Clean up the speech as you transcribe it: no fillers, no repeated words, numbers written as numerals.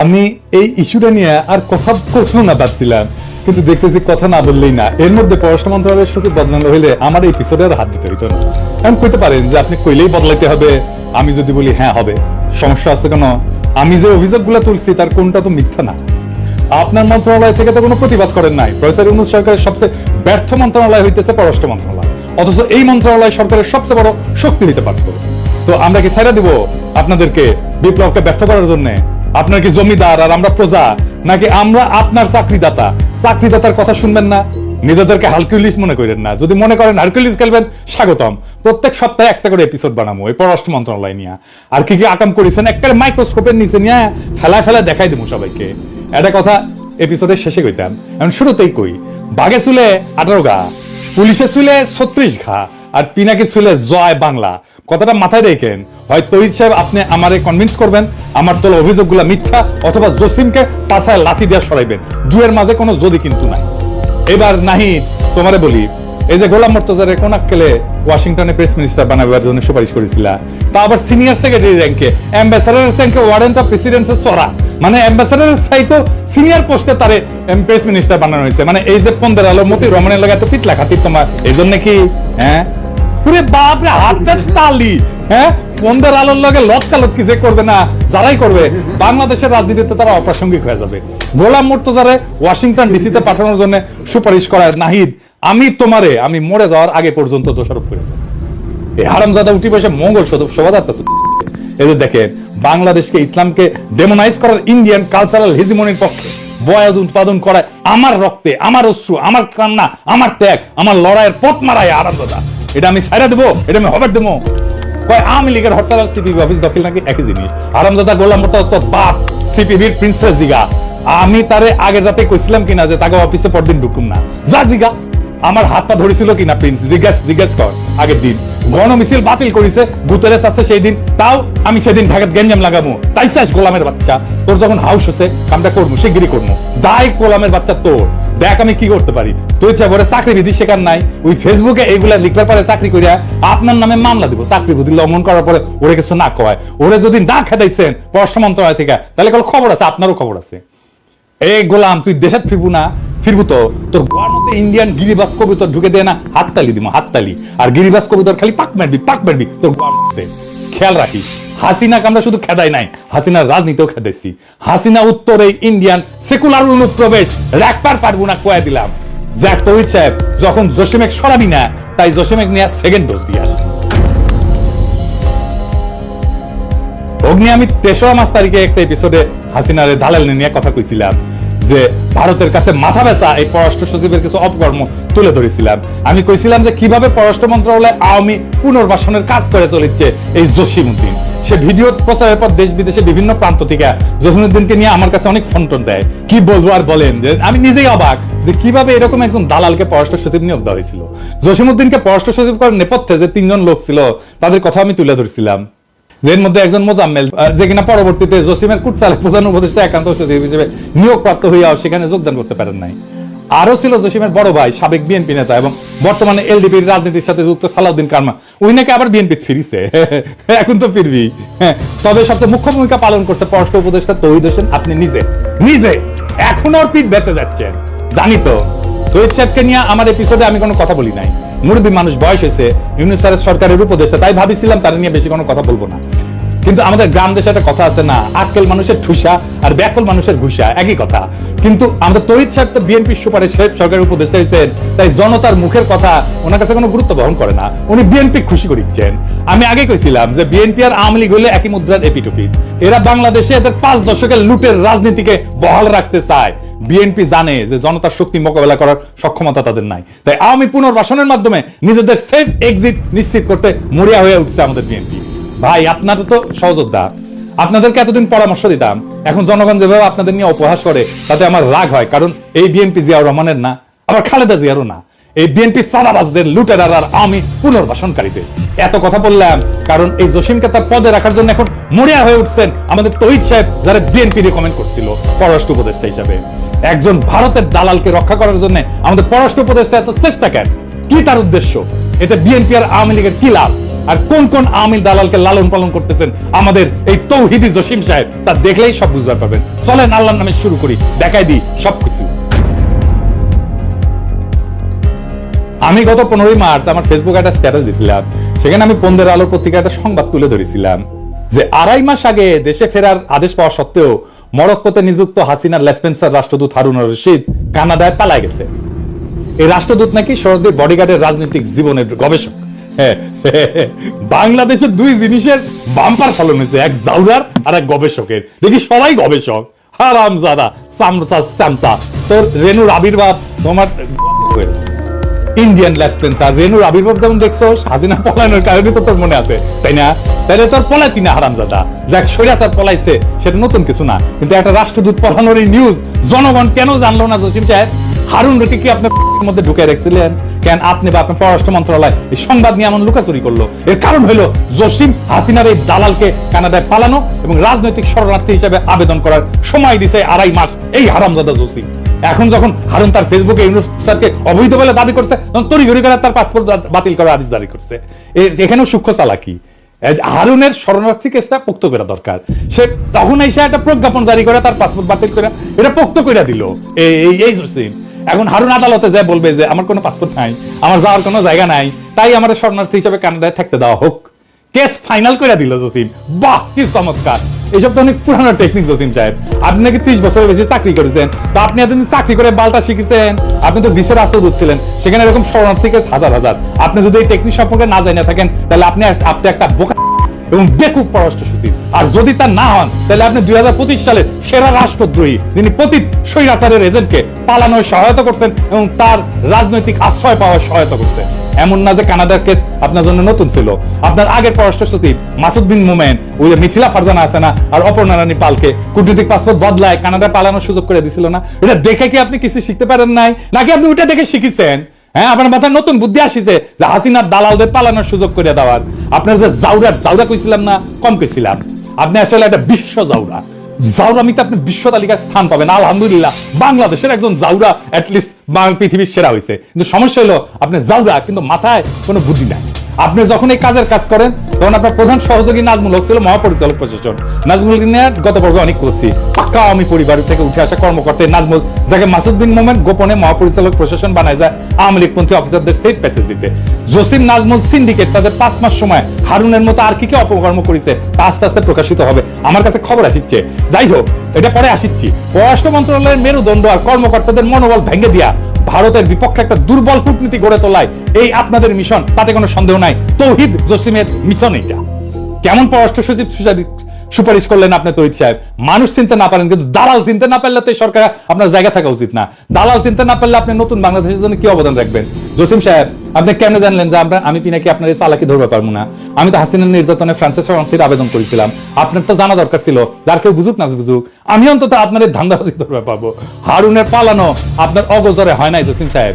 আমি এই ইস্যুটা নিয়ে আর কথা কখনো না ভাবছিলাম, কিন্তু দেখতেছি কথা না বললেই না। এর মধ্যে পররাষ্ট্র মন্ত্রণালয়ের সচিব বদলানো হইলে আমার এই এপিসোডে আর হাত দিতে হইতো না। এখন কইতে পারেন যে আপনি কইলেই বদলাইতে হবে, আমি যদি বলি হ্যাঁ হবে, সমস্যা আছে কেন? আমি যে অভিযোগগুলো তুলছি তার কোনটা তো মিথ্যা না। আপনার মন্ত্রণালয় থেকে তো কোনো প্রতিবাদ করেন নাই। প্রফেসর ইউনূস সরকারের সবচেয়ে ব্যর্থ মন্ত্রণালয় হইতেছে পররাষ্ট্র মন্ত্রণালয়, অথচ এই মন্ত্রণালয় সরকারের সবচেয়ে বড় শক্তি দিতে পারত। তো আমরা কি ছেড়ে দিব আপনাদেরকে বিপ্লবকে ব্যর্থ করার জন্য? আপনার কি জমিদার আর আমরা প্রজা, নাকি আমরা আপনার চাকরিদাতা? চাকরিদাতার কথা শুনবেন না, নিজেদেরকে হারকিউলিস মনে করেন না। যদি মনে করেন হারকিউলিস খেলবেন, স্বাগতম। প্রত্যেক সপ্তাহে একটা করে এপিসোড বানাবো এই পররাষ্ট্র মন্ত্রণালয় নিয়ে। আর কি কি আকাম করেছেন একটা মাইক্রোস্কোপের নিচে নিয়ে ফেলায় দেখাই দেবো সবাইকে। একটা কথা এপিসোডের শেষে কইতাম, এখন শুরুতেই কই। বাঘে চুলে 18 ঘা, পুলিশে চুলে 36 ঘা, আর পিনাকি চুলে জয় বাংলা। কথাটা মাথায় রেখেন। হয় তহিদ সাহেব আপনি আমারে কনভিন্স করবেন আমার তোলা অভিযোগগুলো মিথ্যা, অথবা জসিমকে পাছায় লাথি দিয়ে সরাইবেন। দুয়ের মাঝে কোনো যদি কিন্তু নাই। এবার নাহি তোমারে বলি, এই যে গোলাম মুর্তজারে কোন আক্কেলে ওয়াশিংটনে প্রেস মিনিস্টার বানাবার জন্য সুপারিশ করেছিল, তা আবার সিনিয়র সেক্রেটারি র্যাঙ্কে, অ্যাম্বাসাডার র্যাঙ্কে, ওয়ারেন্ট অফ প্রেসিডেন্সের সরা, মানে অ্যাম্বাসাডারের চাইতো সিনিয়র পোস্টে তারে প্রেস মিনিস্টার বানানো হয়েছে। মানে এই যে 15 আলো মতি রমনের লাগে এত পিতলা খাতির তোমার এই জন্য কি? হ্যাঁ পুরে বাপরে হাতের তালি। হ্যাঁ 15 আলোর লগে লটকালত কি যে করবে না, যারাই করবে বাংলাদেশের রাজনীতিতে তারা অপ্রাসঙ্গিক হয়ে যাবে। গোলাম মুর্তজারে ওয়াশিংটন ডিসিতে পাঠানোর জন্য সুপারিশ করায় নাহিদ, আমি মরে যাওয়ার আগে পর্যন্ত দোষারোপ করে যাব। এই হারামজাদা উঠি বসে মঙ্গল শোভাযাত্রা। এদের দেখেন, বাংলাদেশকে ইসলামকে ডেমোনাইজ করার ইন্ডিয়ান কালচারাল হেজিমনির পক্ষে বয়াদ উৎপাদন করায় আমার রক্তে, আমার অশ্রু, আমার কান্না, আমার ত্যাগ, আমার লড়াইয়ের পথ মারায় হারামজাদা। এটা আমি ছাইড়া দেবো, এটা আমি হবার দেবো। কয় আওয়ামী লীগের হরতাল আর সিপিবি অফিস দখল নাকি একই জিনিস। হারামজাদা গোলাম মুর্তজা তো বাপ সিপিবির প্রিন্সেস জিগা। আমি তারে আগের রাতে কইছিলাম কিনা যে তাকে অফিসে পরদিন ঢুকুম না, যা জিগা। আমার হাত পা ধরেছিল কিনা প্রিন্স, জিজ্ঞেস কর। আগের দিন গণমিছিল বাতিল করেছে, গুতেরেস আছে সেই দিন, তাও আমি সেদিন ঢাকাত গেঞ্জাম লাগাবো। তাই চাস গোলামের বাচ্চা, তোর যখন হাউস হচ্ছে কামটা করবো, শিগগিরই করবো। দায় গোলামের বাচ্চা তোর। দেখ আমি কি করতে পারি। তুই চাবরে চাকরি বিধি শেখার নাই, ওই ফেসবুকে এইগুলা লিখবার পরে চাকরি করিয়া আপনার নামে মামলা দিব। চাকরি বিধি লঙ্ঘন করার পরে ওরে কিছু না কয়, ওরে যদি না খেদাইছেন পররাষ্ট্র মন্ত্রণালয় থেকে, তাহলে কোনো খবর আছে, আপনারও খবর আছে। এই গোলাম তুই দেশে ফিরবো না, ফিরবো তো তোর গোয়ার মধ্যে ইন্ডিয়ান গিরিবাস কবুতর ঢুকে দেয় না, হাততালি দিব, হাততালি। আর গিরিবাস কবুতর খালি পাক মারবি তোর গোয়ার মধ্যে। খেয়াল রাখিস, হাসিনাকে আমরা শুধু খেদাই নাই, হাসিনার রাজনীতিও খেদাইছি। হাসিনা উত্তরে ইন্ডিয়ান সেকুলার অনুপ্রবেশ রাখবার পারবো না, কয়ে দিলাম। যাক তহিদ সাহেব, যখন জসিমেক সরাবি না, তাই জসিমেক নিয়ে সেকেন্ড ডোজ দিয়ে আসি। অগ্নি আমি 3রা তারিখে একটা এপিসোডে হাসিনারে দালাল নিয়ে কথা কইছিলাম যে ভারতের কাছে মাথা ব্যথা এই পররাষ্ট্র সচিবের কিছু অপকর্ম তুলে ধরেছিলাম। আমি কইছিলাম যে কিভাবে পররাষ্ট্র মন্ত্রণালয় আওয়ামী পুনর্বাসনের কাজ করে চলেছে এই জসিমউদ্দিন। সে ভিডিও প্রচারের পর দেশ বিদেশে বিভিন্ন প্রান্ত থেকে জসিমউদ্দিনকে নিয়ে আমার কাছে অনেক ফোন টোন দেয়। কি বলবো আর বলেন, যে আমি নিজেই অবাক যে কিভাবে এরকম একজন দালালকে পররাষ্ট্র সচিব নিয়োগ দেওয়া হয়েছিল। জসিমউদ্দিনকে পররাষ্ট্র সচিব করার নেপথ্যে যে 3 জন লোক ছিল তাদের কথা আমি তুলে ধরছিলাম। এর মধ্যে একজন মোজাম্মেল, যে কিনা পরবর্তীতে জসিমের কুটচালে প্রধান উপদেষ্টা একান্ত সচিব হিসেবে নিয়োগপ্রাপ্ত হইয়াও সেখানে যোগদান করতে পারেন নাই। আরো ছিল জসিমের বড় ভাই, সাবেক বিএনপি নেতা এবং বর্তমানে এলডিপির রাজনীতির সাথে যুক্ত সালাউদ্দিন কারমা। ওই নাকি আবার বিএনপি ফিরিছে, এখন তো ফিরবি। তবে সবচেয়ে মুখ্য ভূমিকা পালন করছে পররাষ্ট্র উপদেষ্টা তহিদ হোসেন। আপনি নিজে এখন ওর পিঠ বেঁচে যাচ্ছেন, জানি তো। তহিদ সাহেবকে নিয়ে আমার এপিসোডে আমি কোনো কথা বলি নাই। মুরব্বী মানুষ, বয়স হয়েছে, ইউনূস সরকারের উপদেষ্টা, তাই ভাবিছিলাম তার নিয়ে বেশি কোনো কথা বলবো না। কিন্তু আমাদের গ্রাম দেশে একটা কথা আছে না, আক্কেল মানুষের ঠুসা আর ব্যাকল মানুষের ঘুষা, একই কথা। কিন্তু আমাদের তহিদ সাহেব তো বিএনপির সুপারিশ সরকারের উপদেষ্টা হয়েছেন, তাই জনতার মুখের কথা ওনার কাছে কোনো গুরুত্ব বহন করে না। উনি বিএনপি খুশি করিচ্ছেন। আমি আগে কইছিলাম যে বিএনপি আর আওয়ামী লীগ হলে একই মুদ্রার এপিটুপি। এরা বাংলাদেশে এদের 5 দশকের লুটের রাজনীতিকে বহাল রাখতে চায়। বিএনপি জানে যে জনতার শক্তি মোকাবেলা করার সক্ষমতা তাদের নাই, তাই আওয়ামী পুনর্বাসনের মাধ্যমে নিজেদের সেফ এক্সিট নিশ্চিত করতে মরিয়া হয়ে উঠছে আমাদের বিএনপি। ভাই আপনারা তো সহযোদ্ধা, আপনাদেরকে এতদিন পরামর্শ দিতাম, এখন জনগণ যেভাবে আপনাদের নিয়ে উপহাস করে তাতে আমার রাগ হয়। কারণ এই বিএনপি জিয়াউর রহমানের না, আবার খালেদা জিয়ারও না, এই বিএনপি সাদাবাজদের, লুটেরার আর আওয়ামী পুনর্বাসনকারীদের। এত কথা বললাম কারণ এই জসিমকে তার পদে রাখার জন্য এখন মরিয়া হয়ে উঠছেন আমাদের তহিদ সাহেব, যারা বিএনপি রিকমেন্ড করছিল পররাষ্ট্র উপদেষ্টা হিসাবে। একজন ভারতের দালালকে রক্ষা করার জন্য আমাদের পররাষ্ট্র উপদেষ্টা এত চেষ্টা কেন? কি তার উদ্দেশ্য? এতে বিএনপি আর আওয়ামী লীগের কি লাভ? আর কোন কোন আমিল দালালকে লালন পালন করতেছেন আমাদের এই তৌহিদি জসিম সাহেব, তা দেখলেই সব বুঝতে পারবেন। চলেন আল্লাহর নামে শুরু করি, দেখাই দিই সবকিছু। আমি গত 15 মার্চ আমার ফেসবুকে একটা স্ট্যাটাস দিয়েছিলাম, সেখানে আমি পন্দের আলোর পত্রিকায় একটা সংবাদ তুলে ধরেছিলাম যে 2.5 মাস আগে দেশে ফেরার আদেশ পাওয়া সত্ত্বেও মরক্কোতে নিযুক্ত হাসিনার লেসপেন্সার রাষ্ট্রদূত হারুন রশিদ কানাডায় পালায় গেছে। এই রাষ্ট্রদূত নাকি সরকারি বডিগার্ডের রাজনৈতিক জীবনের গবেষক। বাংলাদেশের দুই জিনিসের বাম্পার ফলন হয়েছে, এক জাউরার আর এক গবেষকের। দেখি সবাই গবেষক, হারামজাদা সামসা সামসা। তোর রেনুর আবির্ভাব, তোমার ইন্ডিয়ান লেসপেন্সার রেনুর আবির্ভাব যেমন দেখছো, হাসিনা পলায়নের কারণে তো তোর মনে আছে, তাই না? তাহলে তোর পলাইতি না হারামজাদা, যাক সৈরাচার পলাইছে সেটা নতুন কিছু না, কিন্তু একটা রাষ্ট্রদূত পলানোর এই নিউজ জনগণ কেন জানলো না? জসিম সাহেব, হারুন রেখে কি আপনার মধ্যে ঢুকে রাখছিলেন কেন? আপনি বা আপনার পররাষ্ট্র মন্ত্রণালয় এই সংবাদ নিয়ে এমন লুকাচুরি করলো? এর কারণ হলো জসিম হাসিনার এই দালালকে কানাডায় পালানো এবং রাজনৈতিক শরণার্থী হিসেবে আবেদন করার সময় দিছে 2.5 মাস এই হারামজাদা জসিম। এখন যখন হারুন তার ফেসবুকে ইউনুস স্যারকে অবৈধ বলে দাবি করছে, তখন তড়িঘড়ি করে তার পাসপোর্ট বাতিল করার আদেশ জারি করছে। এখানেও সূক্ষ্ম চালাকি। হারুনের শরণার্থী কেসটা পোক্ত করা দরকার। সে তখন এসে একটা প্রজ্ঞাপন জারি করে তার পাসপোর্ট বাতিল করে এটা পোক্ত করে দিল এই জসিম। এখন হারুন আদালতে যায় বলবে যে আমার কোনো পাসপোর্ট নাই, আমার যাওয়ার কোনো জায়গা নাই, তাই আমার শরণার্থী হিসেবে কানাডায় থাকতে দেওয়া হোক। কেস ফাইনাল করে দিল জসিম। বাহ, কি চমৎকার! এইসব তো অনেক পুরানো টেকনিক জসিম সাহেব। আপনি নাকি 30 বছরের বেশি চাকরি করেছেন, তো আপনি এতদিন চাকরি করে বালটা শিখেছেন। আপনি তো বিশ্বের রাষ্ট্রদূত ছিলেন, সেখানে এরকম শরণার্থী কেস হাজার হাজার। আপনি যদি এই টেকনিক সম্পর্কে না জানিয়ে থাকেন, তাহলে আপনি একটা বোকা এবং বেকুব পররাষ্ট্র সচিব। আর যদি তা না হন, তাহলে আপনি 2025 সালের সেরা রাষ্ট্রদ্রোহী, যিনি পতিত স্বৈরাচারের এজেন্টকে পালানোর সহায়তা করছেন এবং তার রাজনৈতিক আশ্রয় পাওয়ার সহায়তা করছেন। এমন না যে কানাডার কেস আপনার জন্য নতুন ছিল। আপনার আগের পররাষ্ট্র সচিব মাসুদ বিন মোমেন, ওই মিথিলা ফারজানা আছে না, আর অপর্ণা রানী পালকে কূটনৈতিক পাসপোর্ট বদলায় কানাডায় পালানোর সুযোগ করে দিছিল না? এটা দেখে কি আপনি কিছু শিখতে পারেন নাই, নাকি আপনি ওইটা দেখে শিখেছেন? হ্যাঁ, আপনার মাথায় নতুন বুদ্ধি আসিছে যে হাসিনার দালালদের পালানোর সুযোগ করে দেওয়ার। আপনার যে জাউরা কইছিলাম না, কম কইছিলাম। আপনি আসলে একটা বিশ্ব জাউরা। জাউরামিতে আপনি বিশ্ব তালিকায় স্থান পাবেন। আলহামদুলিল্লাহ, বাংলাদেশের একজন জাউরা অ্যাটলিস্ট পৃথিবীর সেরা হয়েছে। কিন্তু সমস্যা হলো আপনি জাউরা, কিন্তু মাথায় কোনো বুদ্ধি নাই। আপনি যখন এই কাজের কাজ করেন, তখন আপনার প্রধান সহযোগী নাজমুল হক ছিল মহাপরিচালক প্রশাসন। নাজমুল নিয়ে গত পর্বে অনেক করছি। পাক্কা আমি পরিবার থেকে উঠে আসা কর্মকর্তা নাজমুল, যাকে মাসুদ বিন মোমেন গোপনে মহাপরিচালক প্রশাসন বানায় যায় আওয়ামী লীগপন্থী অফিসারদের সেট প্যাসেজ দিতে। জসিম নাজমুল সিন্ডিকেট তাদের 5 মাস সময় হারুনের মতো আর কি কি অপকর্ম করেছে তা আস্তে আস্তে প্রকাশিত হবে। আমার কাছে খবর আসিচ্ছে। যাই হোক, এটা পরে আসিচ্ছি। পররাষ্ট্র মন্ত্রণালয়ের মেরুদণ্ড আর কর্মকর্তাদের মনোবল ভেঙে দিয়া ভারতের বিপক্ষে একটা দুর্বল কূটনীতি গড়ে তোলায় এই আপনাদের মিশন, তাতে কোনো সন্দেহ নাই। তৌহিদ জসিমের মিশন এটা। কেমন পররাষ্ট্র সচিব সুপারিশ করলেন আপনি তৌহিদ সাহেব? মানুষ চিনতে না পারেন, কিন্তু দালাল চিনতে না পারলে তো এই সরকার আপনার জায়গা থাকা উচিত না। দালাল চিনতে না পারলে আপনি নতুন বাংলাদেশের জন্য কি অবদান রাখবেন? জসিম সাহেব, আপনি কেন জানলেন যে আমি নাকি আপনার এই চালাকি ধরতে পারবো না? আমি তো হাসিনার নির্যাতনে ফ্রান্সের শরণার্থীর আবেদন করেছিলাম। আপনার তো জানা দরকার ছিল, যার কেউ বুঝুক না বুঝুক, আমি অন্তত আপনার এই ধান্দাবাজি ধরতে পারবো। হারুনের পালানো আপনার অগোচরে হয় নাই জসিম সাহেব।